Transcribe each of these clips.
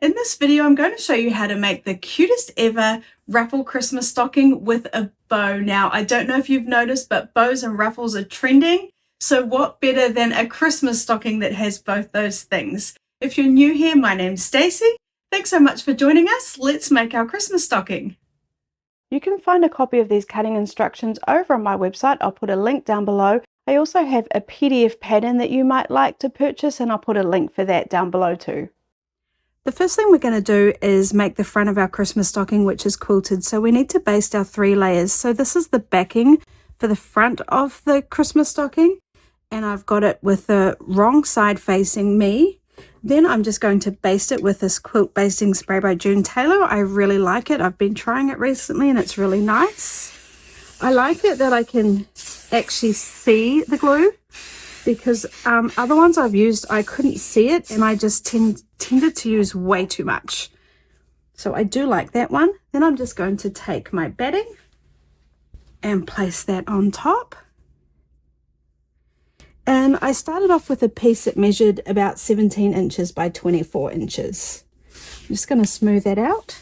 In this video, I'm going to show you how to make the cutest ever ruffle Christmas stocking with a bow. Now, I don't know if you've noticed, but bows and ruffles are trending. So what better than a Christmas stocking that has both those things? If you're new here, my name's Stacey. Thanks so much for joining us. Let's make our Christmas stocking. You can find a copy of these cutting instructions over on my website. I'll put a link down below. I also have a PDF pattern that you might like to purchase, and I'll put a link for that down below too. The first thing we're going to do is make the front of our Christmas stocking, which is quilted. So we need to baste our 3 layers. So this is the backing for the front of the Christmas stocking, and I've got it with the wrong side facing me. Then I'm just going to baste it with this quilt basting spray by June Taylor. I really like it. I've been trying it recently and it's really nice. I like it that I can actually see the glue, because other ones I've used, I couldn't see it, and I just tended to use way too much. So I do like that one. Then I'm just going to take my batting and place that on top. And I started off with a piece that measured about 17 inches by 24 inches. I'm just going to smooth that out.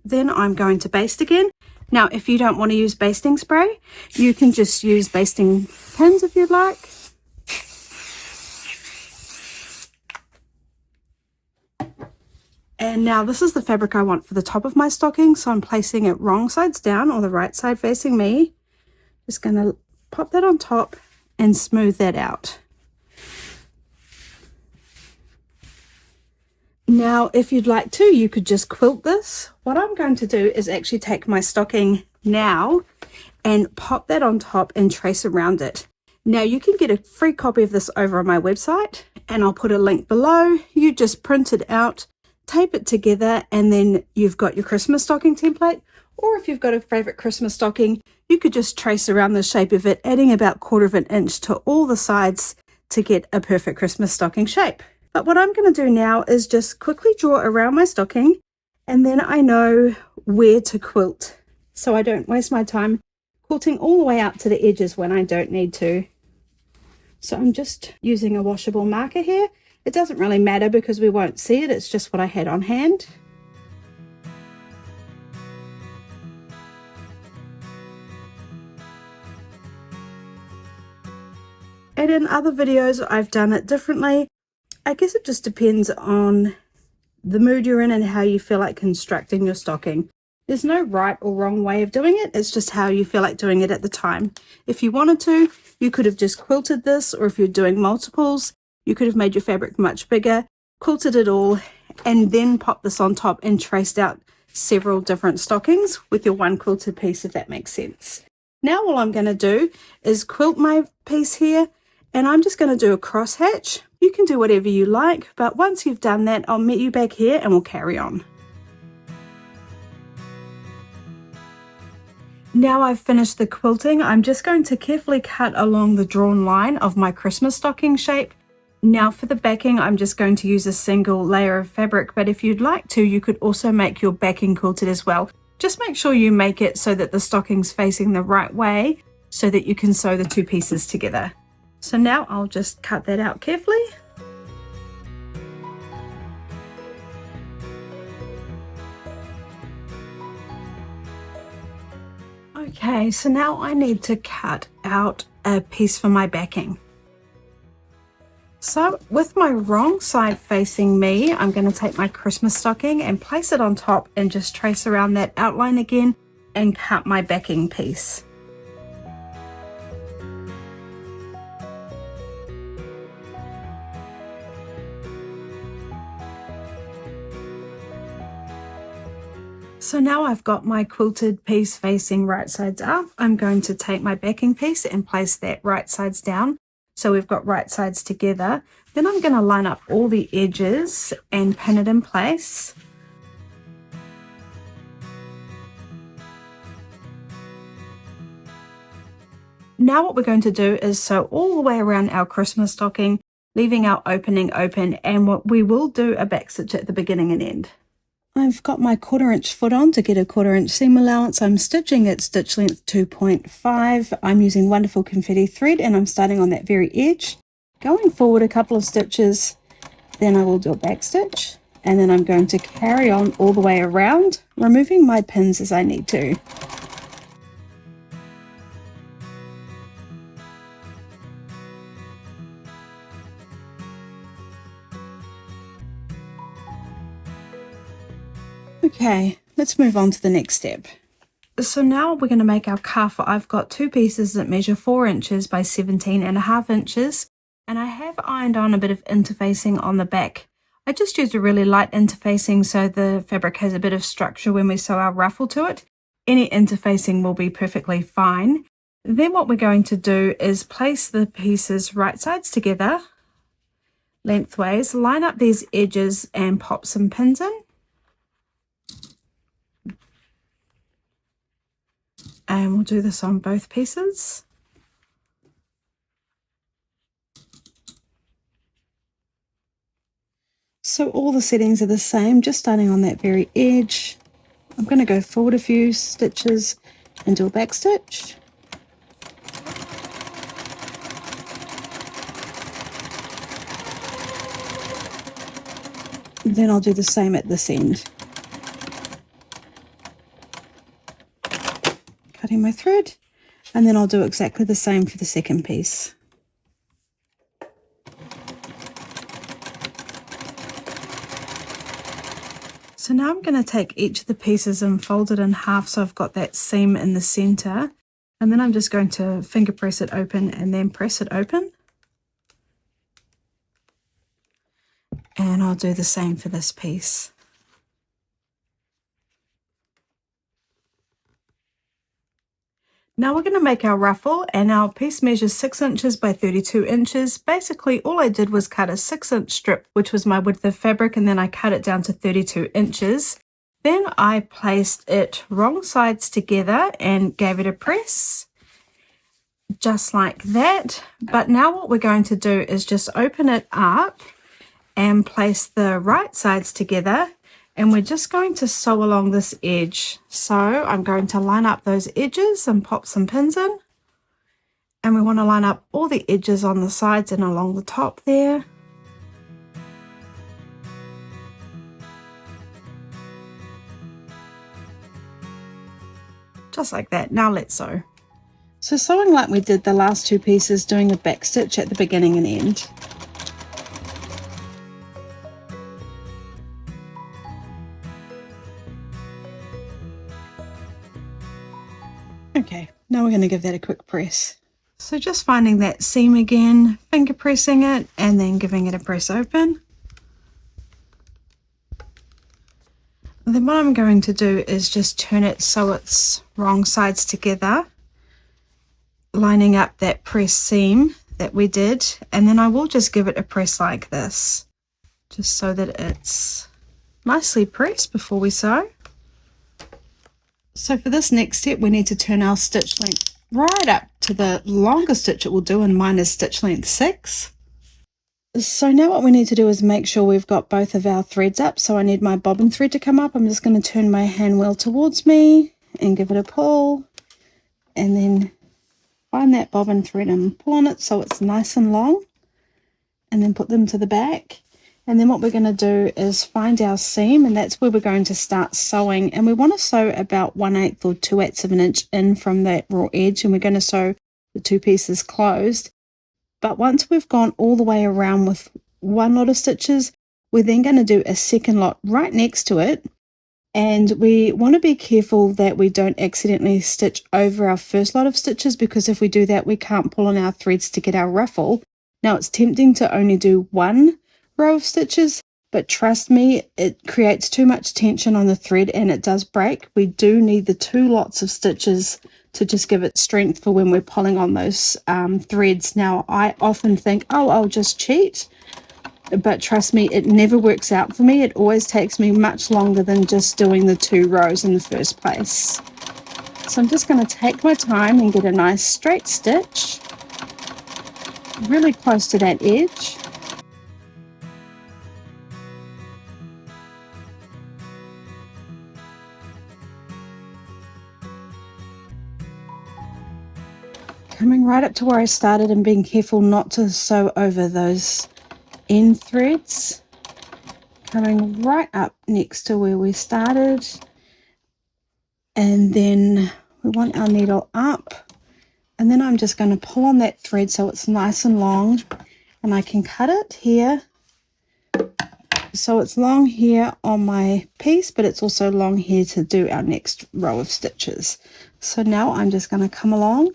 Then I'm going to baste again. Now, if you don't want to use basting spray, you can just use basting pins if you'd like. And now this is the fabric I want for the top of my stocking, so I'm placing it wrong sides down, or the right side facing me. Just going to pop that on top and smooth that out. Now, if you'd like to, you could just quilt this. What I'm going to do is actually take my stocking now and pop that on top and trace around it. Now, you can get a free copy of this over on my website, and I'll put a link below. You just print it out, tape it together, and then you've got your Christmas stocking template. Or if you've got a favorite Christmas stocking, you could just trace around the shape of it, adding about 1/4 inch to all the sides to get a perfect Christmas stocking shape. But what I'm going to do now is just quickly draw around my stocking, and then I know where to quilt, so I don't waste my time quilting all the way out to the edges when I don't need to. So I'm just using a washable marker here. It doesn't really matter because we won't see it, it's just what I had on hand. And in other videos I've done it differently. I guess it just depends on the mood you're in and how you feel like constructing your stocking. There's no right or wrong way of doing it. It's just how you feel like doing it at the time. If you wanted to, you could have just quilted this, or if you're doing multiples, you could have made your fabric much bigger, quilted it all, and then popped this on top and traced out several different stockings with your one quilted piece, if that makes sense. Now all I'm going to do is quilt my piece here, and I'm just going to do a cross hatch. You can do whatever you like, but once you've done that, I'll meet you back here and we'll carry on. Now I've finished the quilting, I'm just going to carefully cut along the drawn line of my Christmas stocking shape. Now for the backing, I'm just going to use a single layer of fabric, but if you'd like to, you could also make your backing quilted as well. Just make sure you make it so that the stocking's facing the right way so that you can sew the 2 pieces together. So now I'll just cut that out carefully. Okay, so now I need to cut out a piece for my backing. So with my wrong side facing me, I'm going to take my Christmas stocking and place it on top and just trace around that outline again and cut my backing piece. So now I've got my quilted piece facing right sides up. I'm going to take my backing piece and place that right sides down. So we've got right sides together. Then I'm going to line up all the edges and pin it in place. Now what we're going to do is sew all the way around our Christmas stocking, leaving our opening open, and what we will do a back stitch at the beginning and end. I've got my 1/4 inch foot on to get a 1/4 inch seam allowance. I'm stitching at stitch length 2.5. I'm using Wonderful Confetti thread, and I'm starting on that very edge, going forward a couple of stitches Then I will do a back stitch, and then I'm going to carry on all the way around, removing my pins as I need to. Okay, let's move on to the next step. So now we're going to make our cuff. I've got two pieces that measure 4 inches by 17.5 inches, and I have ironed on a bit of interfacing on the back. I just used a really light interfacing so the fabric has a bit of structure when we sew our ruffle to it. Any interfacing will be perfectly fine. Then what we're going to do is place the pieces right sides together, lengthways, line up these edges and pop some pins in. And we'll do this on both pieces. So all the settings are the same, just starting on that very edge. I'm going to go forward a few stitches and do a back stitch. Then I'll do the same at this end. Cutting my thread, and then I'll do exactly the same for the second piece. So now I'm going to take each of the pieces and fold it in half so I've got that seam in the center, and then I'm just going to finger press it open and then press it open. And I'll do the same for this piece. Now we're going to make our ruffle, and our piece measures 6 inches by 32 inches. Basically all I did was cut a 6-inch strip, which was my width of fabric, and then I cut it down to 32 inches. Then I placed it wrong sides together and gave it a press, just like that. But now what we're going to do is just open it up and place the right sides together, and we're just going to sew along this edge. So I'm going to line up those edges and pop some pins in, and we want to line up all the edges on the sides and along the top there. Just like that. Now let's sew. So sewing like we did the last two pieces, doing a back stitch at the beginning and end. Okay, now we're going to give that a quick press. So just finding that seam again, finger pressing it, and then giving it a press open. And then what I'm going to do is just turn it so it's wrong sides together, lining up that press seam that we did, and then I will just give it a press like this, just so that it's nicely pressed before we sew. So for this next step, we need to turn our stitch length right up to the longest stitch it will do, and mine is stitch length 6. So now what we need to do is make sure we've got both of our threads up. So I need my bobbin thread to come up. I'm just going to turn my hand wheel towards me and give it a pull, and then find that bobbin thread and pull on it so it's nice and long, and then put them to the back. And then what we're going to do is find our seam, and that's where we're going to start sewing. And we want to sew about 1/8 or 2/8 of an inch in from that raw edge, and we're going to sew the two pieces closed. But once we've gone all the way around with one lot of stitches, we're then going to do a second lot right next to it. And we want to be careful that we don't accidentally stitch over our first lot of stitches, because if we do that, we can't pull on our threads to get our ruffle. Now it's tempting to only do one row of stitches, but trust me, it creates too much tension on the thread and it does break. We do need the 2 lots of stitches to just give it strength for when we're pulling on those threads. Now I often think, oh, I'll just cheat, but trust me, it never works out for me. It always takes me much longer than just doing the 2 rows in the first place. So I'm just going to take my time and get a nice straight stitch really close to that edge. Coming right up to where I started and being careful not to sew over those end threads. coming right up next to where we started, and then we want our needle up, and then I'm just going to pull on that thread so it's nice and long, and I can cut it here. So it's long here on my piece, but it's also long here to do our next row of stitches. So now I'm just going to come along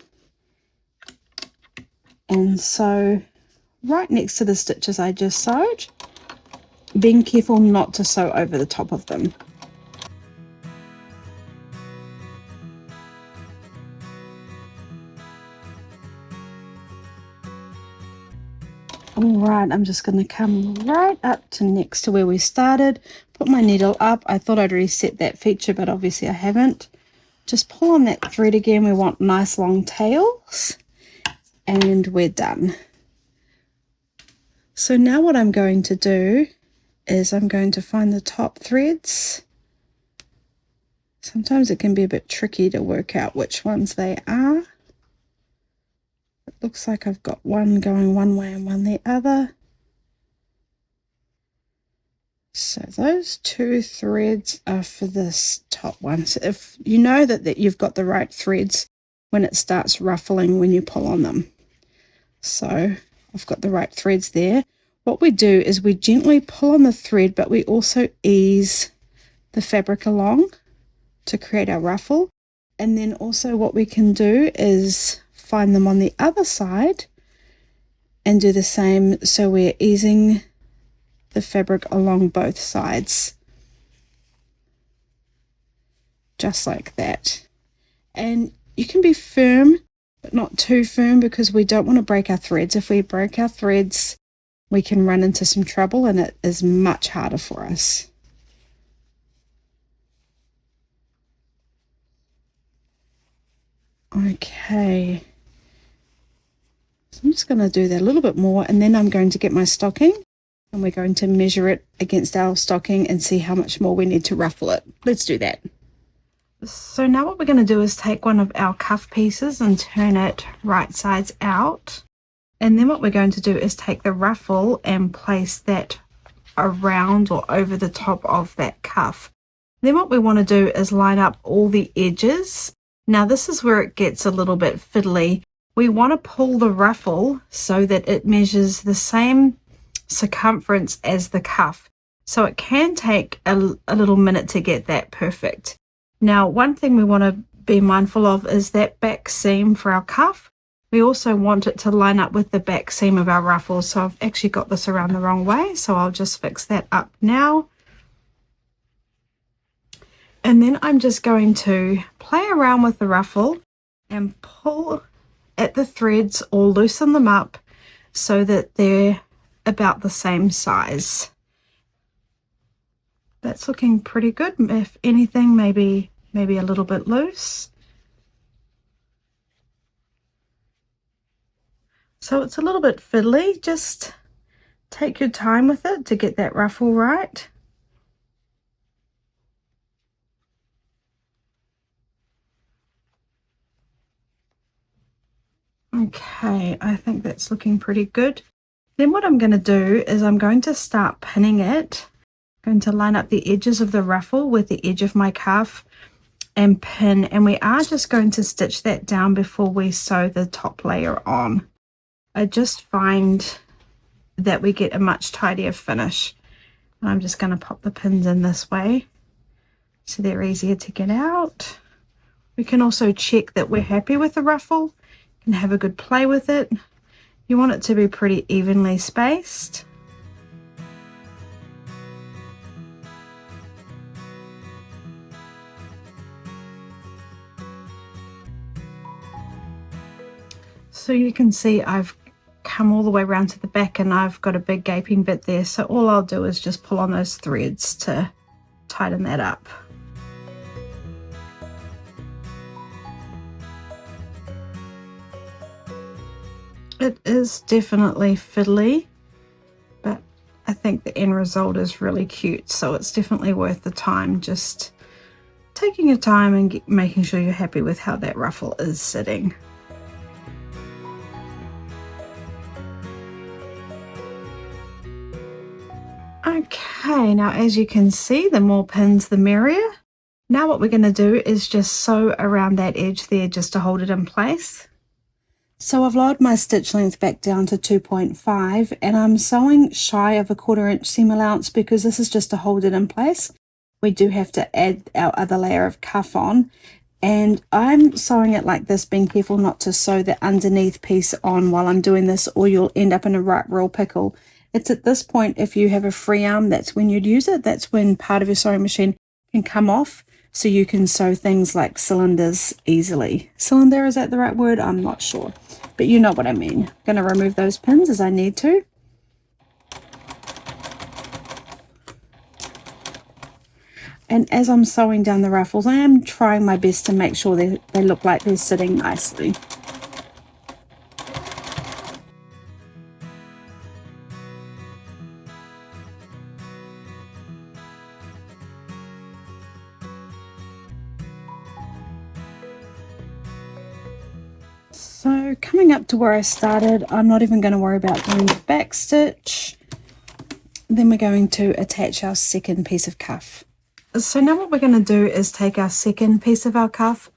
and sew right next to the stitches I just sewed, being careful not to sew over the top of them. Alright, I'm just going to come right up to next to where we started, put my needle up. I thought I'd reset that feature, but obviously I haven't. Just pull on that thread again. We want nice long tails, and we're done. So now what I'm going to do is I'm going to find the top threads. Sometimes it can be a bit tricky to work out which ones they are. It looks like I've got one going one way and one the other. So those two threads are for this top one. So if you know that you've got the right threads when it starts ruffling when you pull on them. So I've got the right threads there. What we do is we gently pull on the thread, but we also ease the fabric along to create our ruffle. And then also what we can do is find them on the other side and do the same, so we're easing the fabric along both sides, just like that. And you can be firm but not too firm, because we don't want to break our threads. If we break our threads, we can run into some trouble and it is much harder for us. Okay, so I'm just going to do that a little bit more, and then I'm going to get my stocking and we're going to measure it against our stocking and see how much more we need to ruffle it. Let's do that. So now what we're going to do is take one of our cuff pieces and turn it right sides out, and then what we're going to do is take the ruffle and place that around or over the top of that cuff. Then what we want to do is line up all the edges. Now this is where it gets a little bit fiddly. We want to pull the ruffle so that it measures the same circumference as the cuff. So it can take a little minute to get that perfect. Now one thing we want to be mindful of is that back seam for our cuff. We also want it to line up with the back seam of our ruffle. So I've actually got this around the wrong way, so I'll just fix that up now. And then I'm just going to play around with the ruffle and pull at the threads or loosen them up so that they're about the same size. That's looking pretty good. If anything, maybe a little bit loose. So it's a little bit fiddly. Just take your time with it to get that ruffle right. Okay, I think that's looking pretty good. Then what I'm going to do is I'm going to start pinning it. I'm going to line up the edges of the ruffle with the edge of my cuff and pin, and we are just going to stitch that down before we sew the top layer on. I just find that we get a much tidier finish. And I'm just going to pop the pins in this way so they're easier to get out. We can also check that we're happy with the ruffle and have a good play with it. You want it to be pretty evenly spaced. So you can see I've come all the way around to the back and I've got a big gaping bit there. So all I'll do is just pull on those threads to tighten that up. It is definitely fiddly, but I think the end result is really cute, so it's definitely worth the time, just taking your time and making sure you're happy with how that ruffle is sitting. Okay, Okay, now as you can see, the more pins the merrier. Now what we're going to do is just sew around that edge there just to hold it in place. So I've lowered my stitch length back down to 2.5 and I'm sewing shy of a 1/4 inch seam allowance because this is just to hold it in place. We do have to add our other layer of cuff on, and I'm sewing it like this, being careful not to sew the underneath piece on while I'm doing this, or you'll end up in a right royal pickle. It's at this point, if you have a free arm, that's when you'd use it. That's when part of your sewing machine can come off, so you can sew things like cylinders easily. Cylinder, is that the right word? I'm not sure, but you know what I mean. I'm going to remove those pins as I need to. And as I'm sewing down the ruffles, I am trying my best to make sure they look like they're sitting nicely. So coming up to where I started, I'm not even going to worry about doing the back stitch. Then we're going to attach our second piece of cuff. So now what we're going to do is take our second piece of our cuff,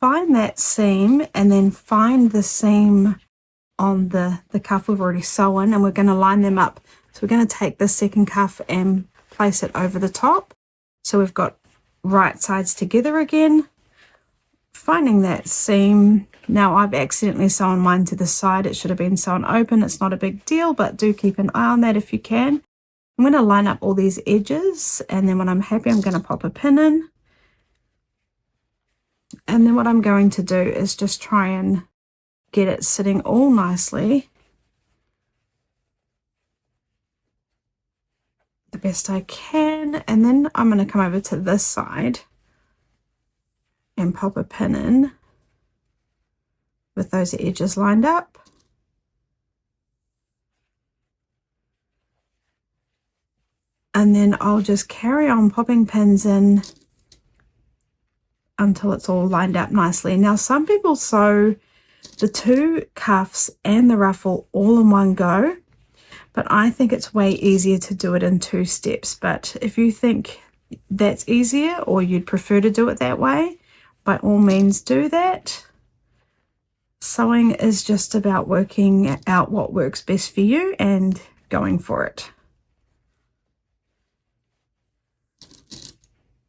find that seam, and then find the seam on the cuff we've already sewn, and we're going to line them up. So we're going to take the second cuff and place it over the top. So we've got right sides together again. Finding that seam. Now I've accidentally sewn mine to the side. It should have been sewn open. It's not a big deal, but do keep an eye on that if you can. I'm going to line up all these edges, and then when I'm happy, I'm going to pop a pin in. And then what I'm going to do is just try and get it sitting all nicely, the best I can. And then I'm going to come over to this side and pop a pin in with those edges lined up. And then I'll just carry on popping pins in until it's all lined up nicely. Now some people sew the two cuffs and the ruffle all in one go, but I think it's way easier to do it in 2 steps. But if you think that's easier, or you'd prefer to do it that way, by all means do that. Sewing is just about working out what works best for you and going for it.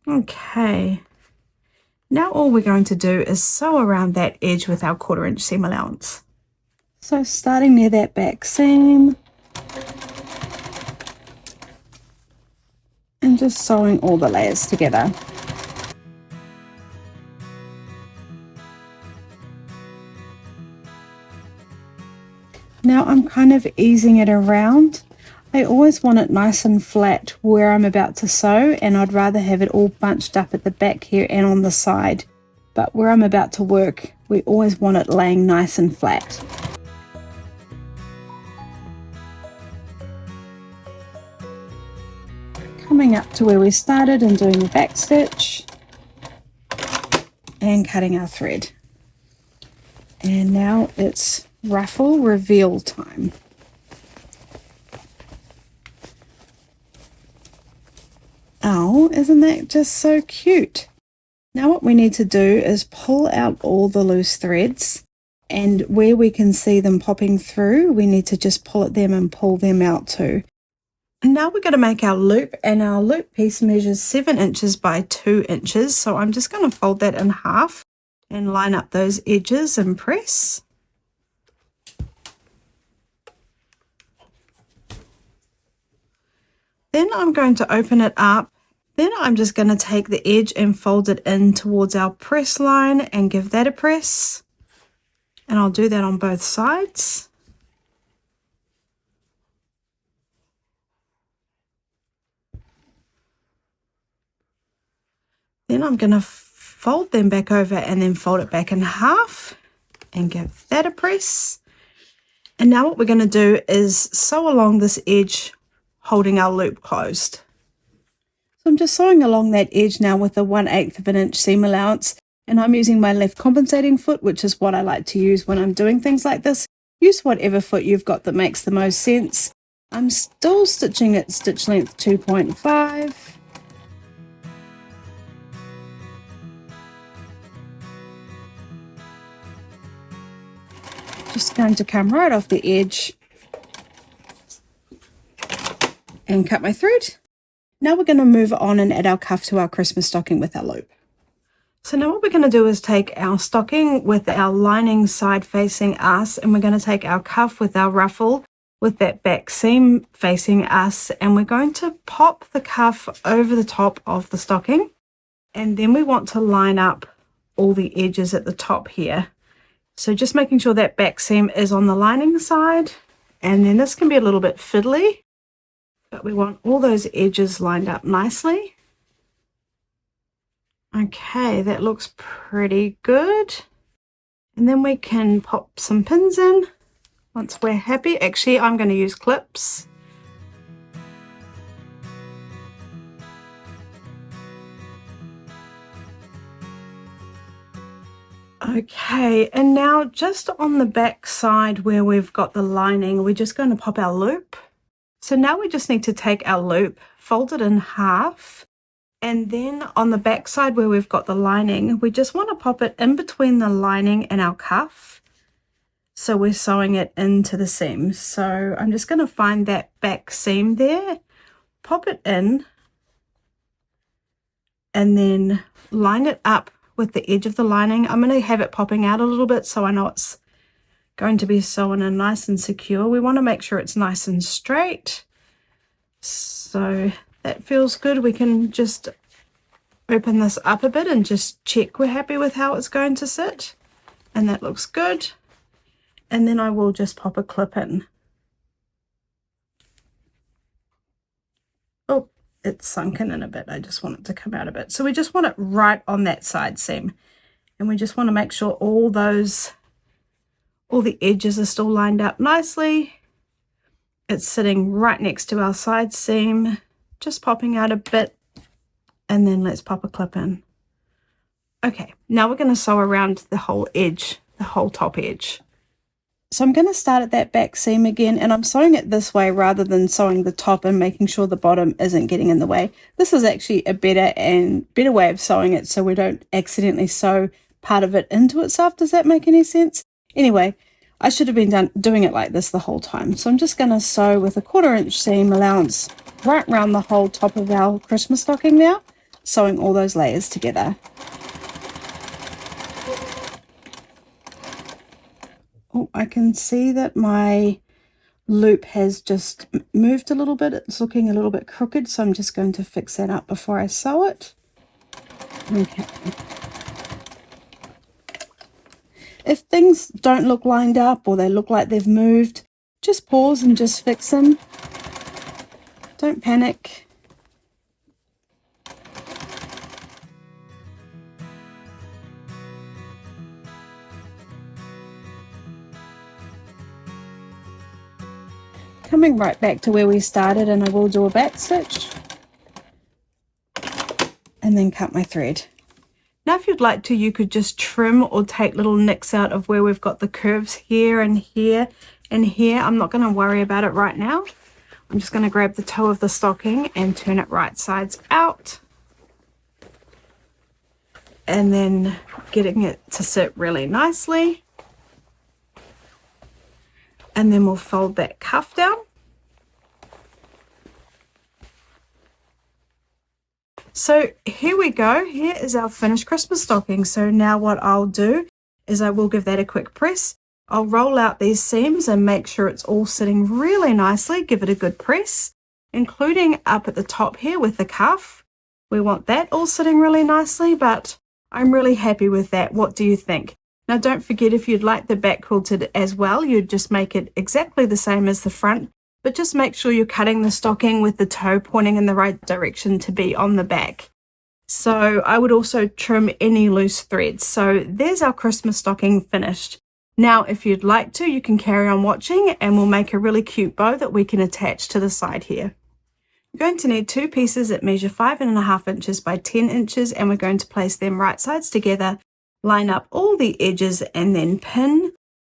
Okay, now all we're going to do is sew around that edge with our 1/4 inch seam allowance. So starting near that back seam and just sewing all the layers together. Now I'm kind of easing it around. I always want it nice and flat where I'm about to sew, and I'd rather have it all bunched up at the back here and on the side. But where I'm about to work, we always want it laying nice and flat. Coming up to where we started and doing the back stitch and cutting our thread. And now it's ruffle reveal time. Oh, isn't that just so cute? Now what we need to do is pull out all the loose threads, and where we can see them popping through, we need to just pull at them and pull them out too. Now we're going to make our loop, and our loop piece measures 7 inches by 2 inches. So I'm just going to fold that in half and line up those edges and press. Then I'm going to open it up. Then I'm just going to take the edge and fold it in towards our press line and give that a press. And I'll do that on both sides. Then I'm going to fold them back over and then fold it back in half and give that a press. And now what we're going to do is sew along this edge, holding our loop closed. So I'm just sewing along that edge now with a 1/8 of an inch seam allowance, and I'm using my left compensating foot, which is what I like to use when I'm doing things like this. Use whatever foot you've got that makes the most sense. I'm still stitching at stitch length 2.5. Just going to come right off the edge and cut my thread. Now we're going to move on and add our cuff to our Christmas stocking with our loop. So now what we're going to do is take our stocking with our lining side facing us, and we're going to take our cuff with our ruffle with that back seam facing us, and we're going to pop the cuff over the top of the stocking, and then we want to line up all the edges at the top here. So just making sure that back seam is on the lining side, and then this can be a little bit fiddly, but we want all those edges lined up nicely. Okay, that looks pretty good. And then we can pop some pins in once we're happy. Actually, I'm going to use clips. Okay, and now just on the back side where we've got the lining, we're just going to pop our loop. So now we just need to take our loop, fold it in half, and then on the back side where we've got the lining, we just want to pop it in between the lining and our cuff. So we're sewing it into the seam. So I'm just going to find that back seam there, pop it in, and then line it up with the edge of the lining. I'm going to have it popping out a little bit so I know it's going to be sewn in nice and secure. We want to make sure it's nice and straight. So that feels good. We can just open this up a bit and just check we're happy with how it's going to sit. And that looks good. And then I will just pop a clip in. Oh, it's sunken in a bit. I just want it to come out a bit. So we just want it right on that side seam. And we just want to make sure all the edges are still lined up nicely. It's sitting right next to our side seam, just popping out a bit, and then let's pop a clip in. Okay, now we're going to sew around the whole edge, the whole top edge. So I'm going to start at that back seam again, and I'm sewing it this way rather than sewing the top and making sure the bottom isn't getting in the way. This is actually a better way of sewing it so we don't accidentally sew part of it into itself. Does that make any sense? Anyway, I should have been doing it like this the whole time. So I'm just going to sew with a 1/4 inch seam allowance right around the whole top of our Christmas stocking now, sewing all those layers together. Oh, I can see that my loop has just moved a little bit. It's looking a little bit crooked, so I'm just going to fix that up before I sew it. Okay. If things don't look lined up or they look like they've moved, just pause and just fix them. Don't panic. Coming right back to where we started, and I will do a back stitch and then cut my thread. Now if you'd like to, you could just trim or take little nicks out of where we've got the curves here and here and here. I'm not going to worry about it right now. I'm just going to grab the toe of the stocking and turn it right sides out, and then getting it to sit really nicely. And then we'll fold that cuff down. So here we go. Here is our finished Christmas stocking. So now what I'll do is I will give that a quick press. I'll roll out these seams and make sure it's all sitting really nicely. Give it a good press, including up at the top here with the cuff. We want that all sitting really nicely, but I'm really happy with that. What do you think? Now don't forget, if you'd like the back quilted as well, you'd just make it exactly the same as the front, but just make sure you're cutting the stocking with the toe pointing in the right direction to be on the back. So I would also trim any loose threads. So there's our Christmas stocking finished. Now if you'd like to, you can carry on watching and we'll make a really cute bow that we can attach to the side here. You're going to need 2 pieces that measure 5.5 inches by 10 inches, and we're going to place them right sides together, line up all the edges and then pin.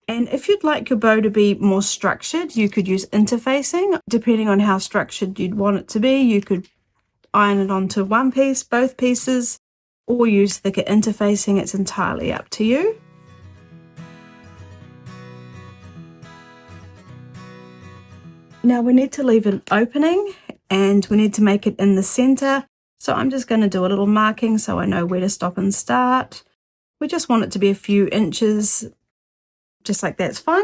And if you'd like your bow to be more structured, you could use interfacing. Depending on how structured you'd want it to be, you could iron it onto one piece, both pieces, or use thicker interfacing. It's entirely up to you. Now we need to leave an opening and we need to make it in the center. So I'm just going to do a little marking so I know where to stop and start. We just want it to be a few inches, just like that's fine.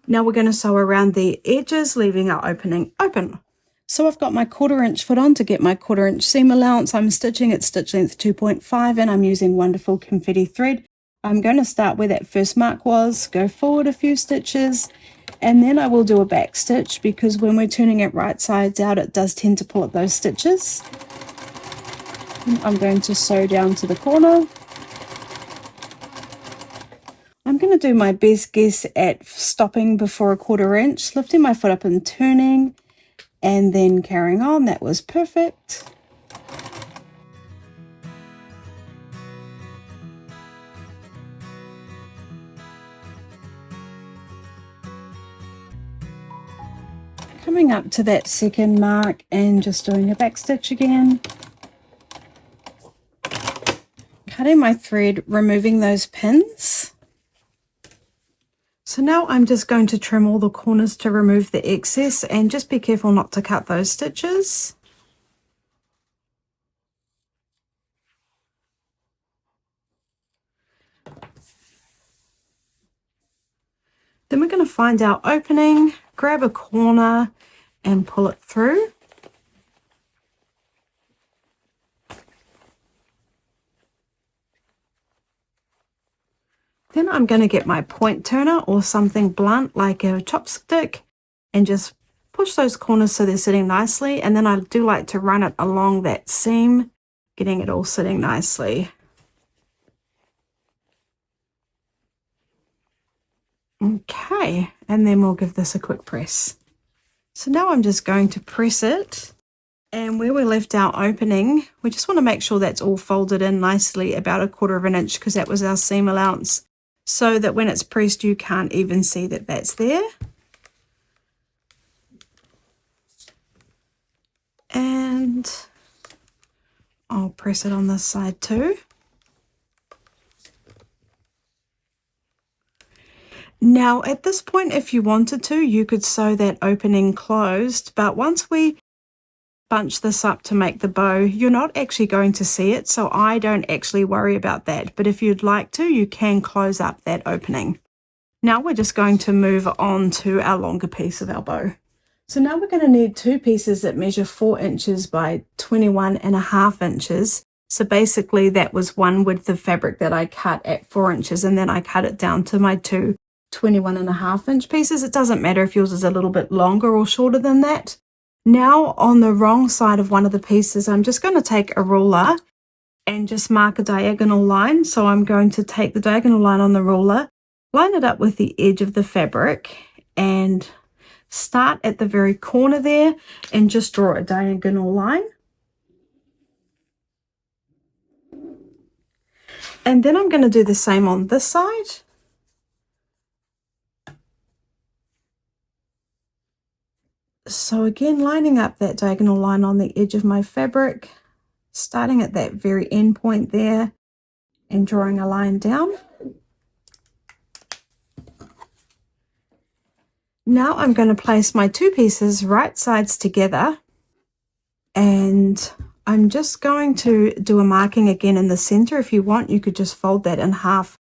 Now we're going to sew around the edges, leaving our opening open. So I've got my 1/4 inch foot on to get my 1/4 inch seam allowance. I'm stitching at stitch length 2.5 and I'm using wonderful confetti thread. I'm going to start where that first mark was, go forward a few stitches, and then I will do a back stitch because when we're turning it right sides out, it does tend to pull up those stitches. I'm going to sew down to the corner. I'm going to do my best guess at stopping before a 1/4 inch, lifting my foot up and turning, and then carrying on. That was perfect. Coming up to that second mark and just doing a back stitch again. Cutting my thread, removing those pins. So now I'm just going to trim all the corners to remove the excess, and just be careful not to cut those stitches. Then we're going to find our opening, grab a corner and pull it through. Then I'm going to get my point turner or something blunt like a chopstick and just push those corners so they're sitting nicely. And then I do like to run it along that seam, getting it all sitting nicely. Okay, and then we'll give this a quick press. So now I'm just going to press it, and where we left our opening, we just want to make sure that's all folded in nicely, about 1/4 inch, because that was our seam allowance, so that when it's pressed you can't even see that that's there. And I'll press it on this side too. Now at this point, if you wanted to, you could sew that opening closed, but once we bunch this up to make the bow, you're not actually going to see it, so I don't actually worry about that. But if you'd like to, you can close up that opening. Now we're just going to move on to our longer piece of our bow. So now we're going to need two pieces that measure 4 inches by 21.5 inches. So basically that was one width of fabric that I cut at 4 inches, and then I cut it down to my two 21.5 inch pieces. It doesn't matter if yours is a little bit longer or shorter than that. Now on the wrong side of one of the pieces, I'm just going to take a ruler and just mark a diagonal line. So I'm going to take the diagonal line on the ruler, line it up with the edge of the fabric, and start at the very corner there and just draw a diagonal line. And then I'm going to do the same on this side. So again, lining up that diagonal line on the edge of my fabric, starting at that very end point there and drawing a line down. Now I'm going to place my two pieces right sides together, and I'm just going to do a marking again in the center. If you want, you could just fold that in half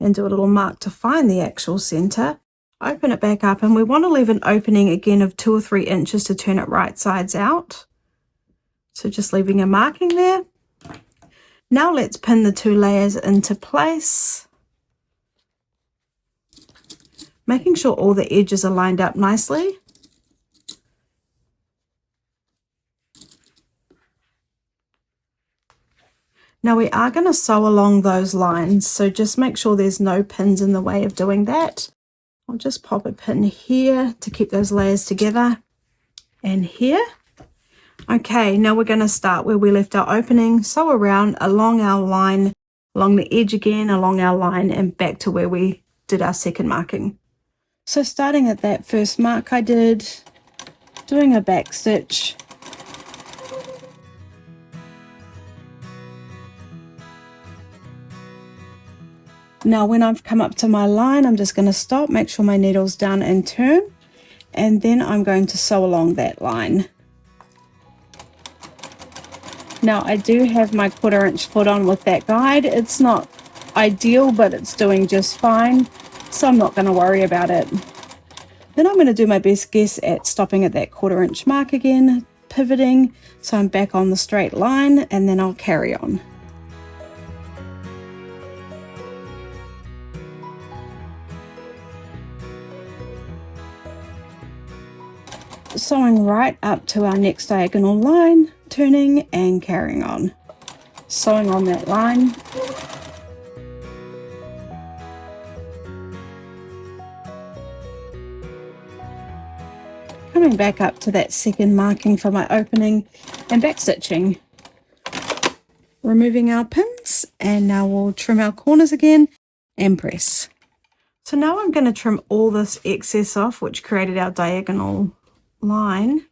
and do a little mark to find the actual center. Open it back up, and we want to leave an opening again of 2 or 3 inches to turn it right sides out. So just leaving a marking there. Now let's pin the two layers into place, making sure all the edges are lined up nicely. Now we are going to sew along those lines, so just make sure there's no pins in the way of doing that. I'll just pop a pin here to keep those layers together, and here. Okay, now we're going to start where we left our opening, sew around along our line, along the edge again, along our line, and back to where we did our second marking. So starting at that first mark I did, doing a back stitch, now when I've come up to my line, I'm just going to stop, make sure my needle's down and turn, and then I'm going to sew along that line. Now I do have my 1/4 inch foot on with that guide. It's not ideal, but it's doing just fine, so I'm not going to worry about it. Then I'm going to do my best guess at stopping at that 1/4 inch mark again, pivoting, so I'm back on the straight line, and then I'll carry on. Sewing right up to our next diagonal line, turning and carrying on. Sewing on that line. Coming back up to that second marking for my opening and back stitching. Removing our pins, and now we'll trim our corners again and press. So now I'm going to trim all this excess off, which created our diagonal line.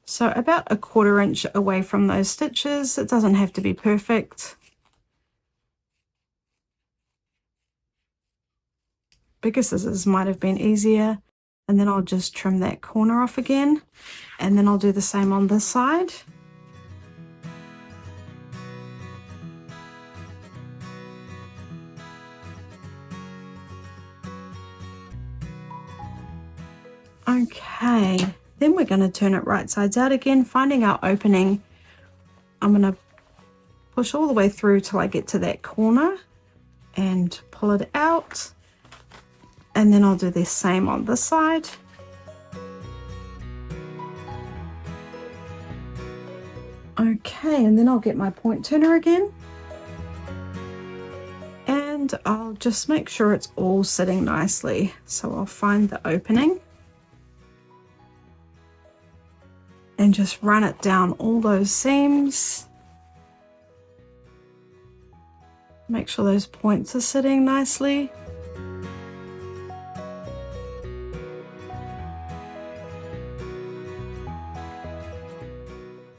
So about a 1/4 inch away from those stitches. It doesn't have to be perfect. Bigger scissors might have been easier. And then I'll just trim that corner off again, and then I'll do the same on this side. Okay, then we're going to turn it right sides out again, finding our opening. I'm going to push all the way through till I get to that corner and pull it out. And then I'll do the same on this side. Okay, and then I'll get my point turner again. And I'll just make sure it's all sitting nicely. So I'll find the opening and just run it down all those seams. Make sure those points are sitting nicely.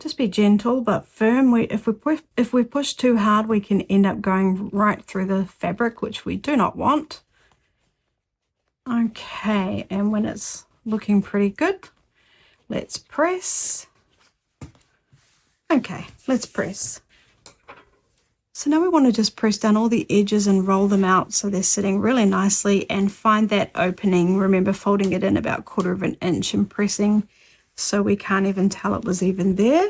Just be gentle but firm. If we push too hard, we can end up going right through the fabric, which we do not want. Okay, and when it's looking pretty good, let's press. Okay, let's press. So now we want to just press down all the edges and roll them out so they're sitting really nicely, and find that opening. Remember, folding it in about 1/4 inch and pressing so we can't even tell it was even there.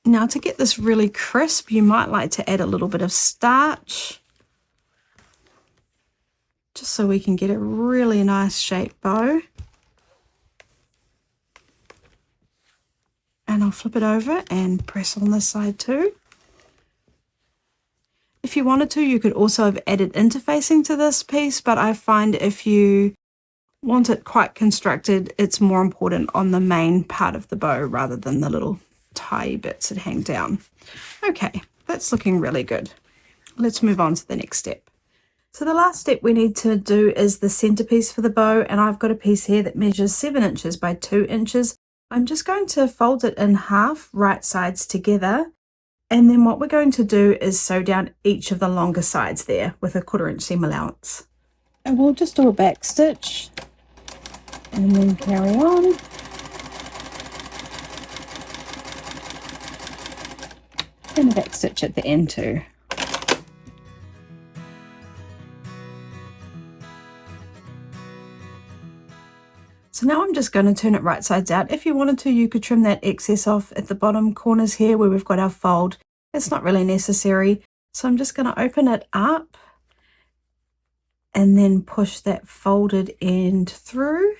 Now to get this really crisp, you might like to add a little bit of starch, just so we can get a really nice shaped bow. And I'll flip it over and press on this side too. If you wanted to, you could also have added interfacing to this piece, but I find if you want it quite constructed, it's more important on the main part of the bow rather than the little tie bits that hang down. Okay, that's looking really good. Let's move on to the next step. So the last step we need to do is the centerpiece for the bow, and I've got a piece here that measures 7 inches by 2 inches. I'm just going to fold it in half, right sides together, and then what we're going to do is sew down each of the longer sides there with a 1/4 inch seam allowance. And we'll just do a back stitch and then carry on. And a back stitch at the end too. So now I'm just going to turn it right sides out. If you wanted to, you could trim that excess off at the bottom corners here where we've got our fold. It's not really necessary. So I'm just going to open it up and then push that folded end through.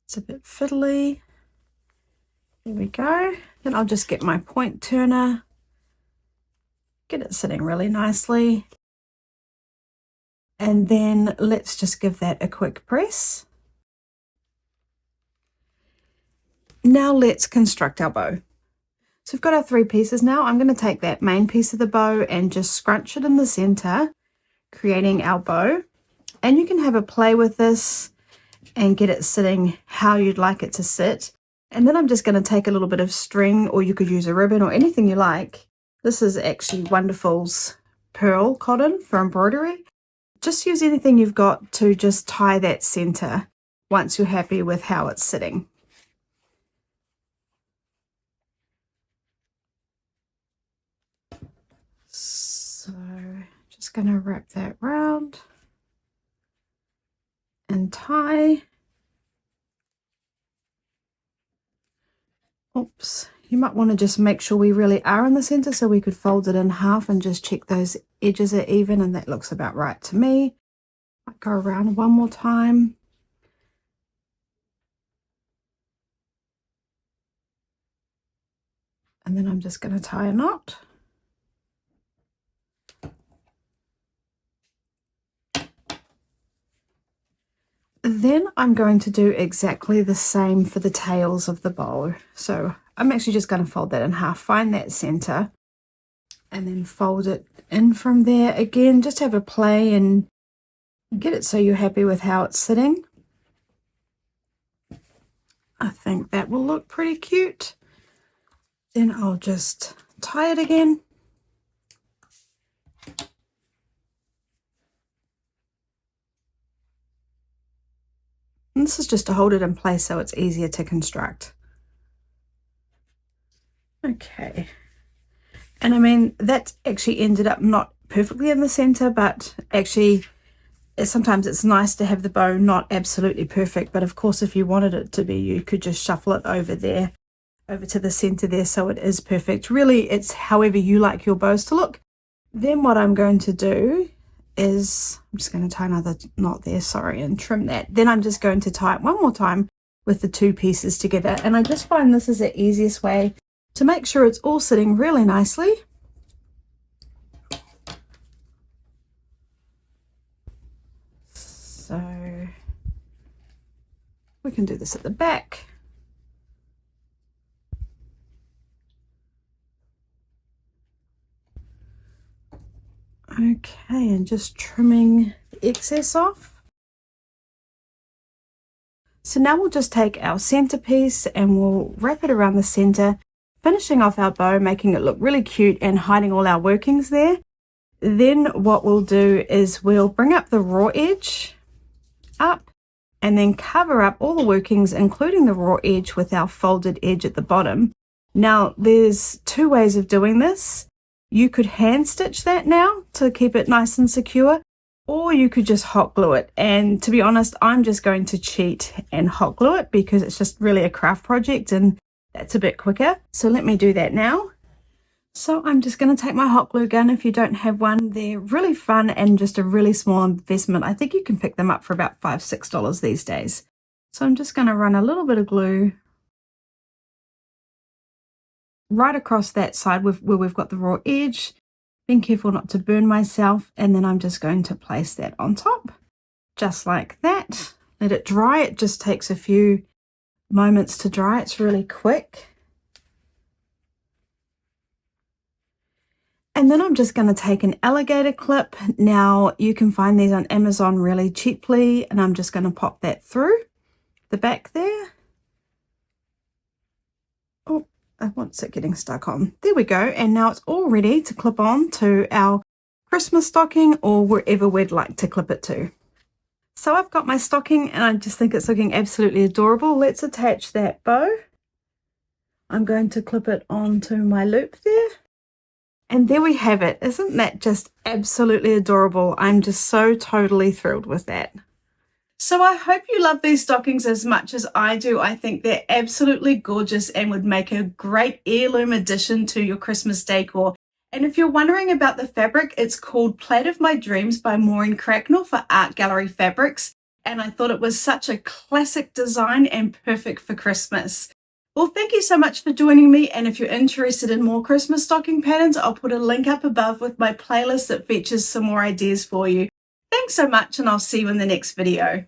It's a bit fiddly. There we go. Then I'll just get my point turner, get it sitting really nicely. And then let's just give that a quick press. Now let's construct our bow. So we've got our 3 pieces now. I'm going to take that main piece of the bow and just scrunch it in the center, creating our bow. And you can have a play with this and get it sitting how you'd like it to sit. And then I'm just going to take a little bit of string, or you could use a ribbon or anything you like. This is actually Wonderful's pearl cotton for embroidery. Just use anything you've got to just tie that center once you're happy with how it's sitting. So just going to wrap that round and tie. Oops, you might want to just make sure we really are in the center, so we could fold it in half and just check those edges are even, and that looks about right to me. I'll go around one more time. And then I'm just going to tie a knot. Then I'm going to do exactly the same for the tails of the bow. So I'm actually just going to fold that in half, find that center, and then fold it in from there. Again, just have a play and get it so you're happy with how it's sitting. I think that will look pretty cute. Then I'll just tie it again. And this is just to hold it in place so it's easier to construct. Okay. And I mean, that actually ended up not perfectly in the center, but actually sometimes it's nice to have the bow not absolutely perfect. But of course, if you wanted it to be, you could just shuffle it over there, over to the center there, so it is perfect. Really, it's however you like your bows to look. Then what I'm going to do is, I'm just going to tie another knot there, sorry, and trim that. Then I'm just going to tie it one more time with the 2 pieces together. And I just find this is the easiest way to make sure it's all sitting really nicely. So we can do this at the back. Okay, and just trimming the excess off. So now we'll just take our centerpiece and we'll wrap it around the center, finishing off our bow, making it look really cute and hiding all our workings there. Then what we'll do is we'll bring up the raw edge up and then cover up all the workings, including the raw edge, with our folded edge at the bottom. Now, there's 2 ways of doing this. You could hand stitch that now to keep it nice and secure, or you could just hot glue it. And to be honest, I'm just going to cheat and hot glue it because it's just really a craft project and that's a bit quicker. So let me do that now. So I'm just going to take my hot glue gun. If you don't have one, they're really fun and just a really small investment. I think you can pick them up for about $5–6 these days. So I'm just going to run a little bit of glue right across that side where we've got the raw edge. Being careful not to burn myself, and then I'm just going to place that on top, just like that. Let it dry. It just takes a few moments to dry. It's really quick. And then I'm just going to take an alligator clip. Now you can find these on Amazon really cheaply, and I'm just going to pop that through the back there. Oh, what's it getting stuck on? There we go. And now it's all ready to clip on to our Christmas stocking or wherever we'd like to clip it to. So I've got my stocking and I just think it's looking absolutely adorable. Let's attach that bow. I'm going to clip it onto my loop there. And there we have it. Isn't that just absolutely adorable? I'm just so totally thrilled with that. So I hope you love these stockings as much as I do. I think they're absolutely gorgeous and would make a great heirloom addition to your Christmas decor. And if you're wondering about the fabric, it's called Plaid of My Dreams by Maureen Cracknell for Art Gallery Fabrics. And I thought it was such a classic design and perfect for Christmas. Well, thank you so much for joining me. And if you're interested in more Christmas stocking patterns, I'll put a link up above with my playlist that features some more ideas for you. Thanks so much, and I'll see you in the next video.